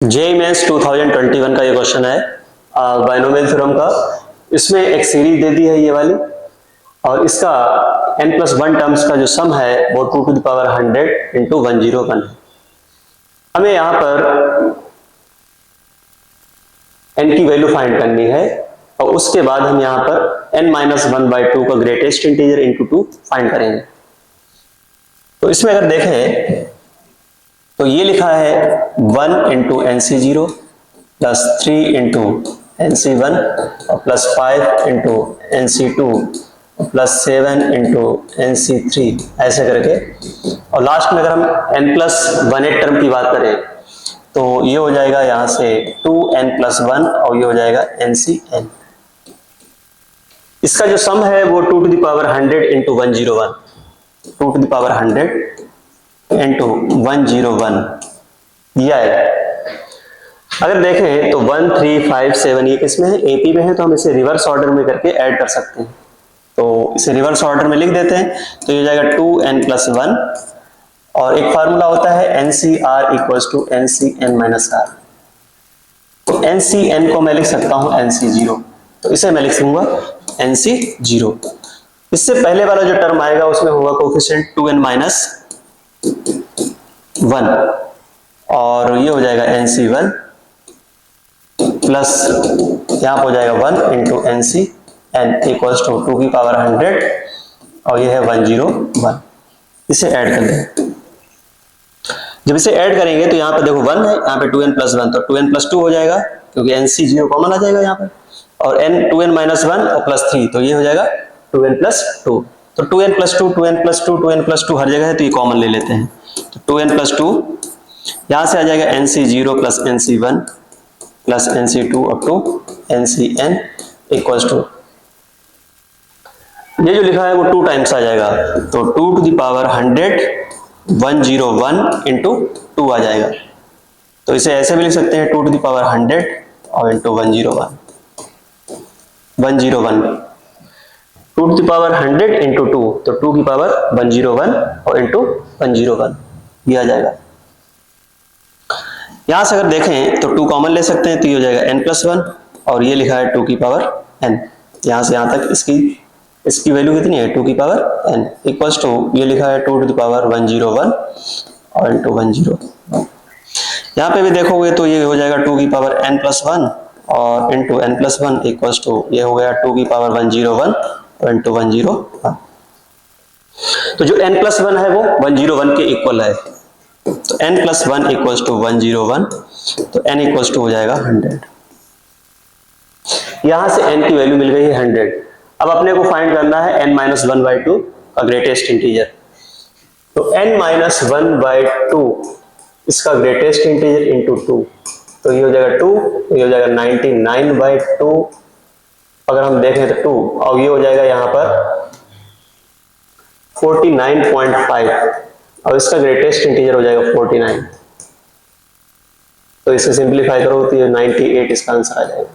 JEE mains 2021 का ये question है बायनोमियल थ्योरम का। इसमें एक सीरीज दे दी है ये वाली, और इसका n+1 टर्म्स का जो सम है वो 2 टू द पावर 100 इंटू 101 है। हमें यहाँ पर n की वैल्यू फाइंड करनी है, और उसके बाद हम यहाँ पर n-1/2 का ग्रेटेस्ट इंटीजर इंटू 2 फाइंड करेंगे। तो इसमें अगर देखें तो ये लिखा है 1 into NC0 plus 3 into NC1 और plus 5 into NC2 plus 7 into NC3 ऐसे करके, और लास्ट में अगर हम n+1 टर्म की बात करें तो ये हो जाएगा यहाँ से 2n+1 और ये हो जाएगा NCn। इसका जो सम है वो 2 to the power 100 into 101, 2 to the power 100 into 101 ये आएगा। अगर देखें तो 1 3 5 7 ये किसमें है, एपी में है, तो हम इसे रिवर्स ऑर्डर में करके ऐड कर सकते हैं। तो इसे रिवर्स ऑर्डर में लिख देते हैं, तो ये हो जाएगा 2n+1, और एक फार्मूला होता है NCR इक्वल्स टू NCn-R। तो NCn को मैं लिख सकता हूं NC0, तो इसे मैं लिख दूंगा NC0। इससे पहले वाला जो टर्म आएगा उसमें होगा कोफिशिएंट 2n-1, और ये हो जाएगा NC1 प्लस यहाँ पर हो जाएगा 1 इंटू NCn इक्वल्स टू 2 की पावर 100 और ये है 101। इसे ऐड कर दें। जब इसे ऐड करेंगे तो यहाँ पर देखो 1 है, यहाँ पे 2n+1, तो 2n+2 हो जाएगा क्योंकि NC0 कॉमन आ जाएगा यहाँ पर, और 2n-1 और प्लस 3, तो ये हो जाएगा 2n+2। तो 2n+2 2n+2 2n+2 हर जगह है, तो ये कॉमन ले लेते हैं। तो 2n+2 यहाँ से आ जाएगा NC0 plus NC1 plus NC2 up to NCn equals to, ये जो लिखा है वो 2 टाइम्स आ जाएगा, तो 2 टू द पावर 100 101 इंटू 2 आ जाएगा। तो इसे ऐसे भी लिख सकते हैं 2 टू द पावर 100 और into 101 2 to the power 100 into 2, तो 2 की पावर 101 और इंटू 101 ये आ जाएगा। यहां से अगर देखें तो 2 कॉमन ले सकते हैं, तो ये हो जाएगा n+1, और ये लिखा है 2 की पावर n। यहां से यहां तक इसकी वैल्यू कितनी है, 2 की पावर n इक्वल्स टू ये लिखा है 2 टू द पावर 101 और इंटू 101। यहाँ पे भी देखोगे तो ये हो जाएगा 2 की पावर n+1 और इंटू n+1 इक्वल्स टू ये हो गया 2 की पावर 101 और इंटू 101। तो जो n+1 है वो 101 के इक्वल है, तो n+1 इक्वल्स टू 101, तो n इक्वल्स टू हो जाएगा 100। यहां से n की वैल्यू मिल गई है 100। अब अपने को फाइंड करना है n-1/2 का ग्रेटेस्ट इंटीजर। तो n-1/2 इसका ग्रेटेस्ट इंटीजर इंटू 2, तो ये हो जाएगा 2, तो ये हो जाएगा 99/2। अगर हम देखें तो 2, और ये हो जाएगा यहाँ पर 49.5, और इसका ग्रेटेस्ट इंटीजर हो जाएगा 49। तो इसे सिंप्लीफाई करो तो ये 98 इसका आंसर आ जाएगा।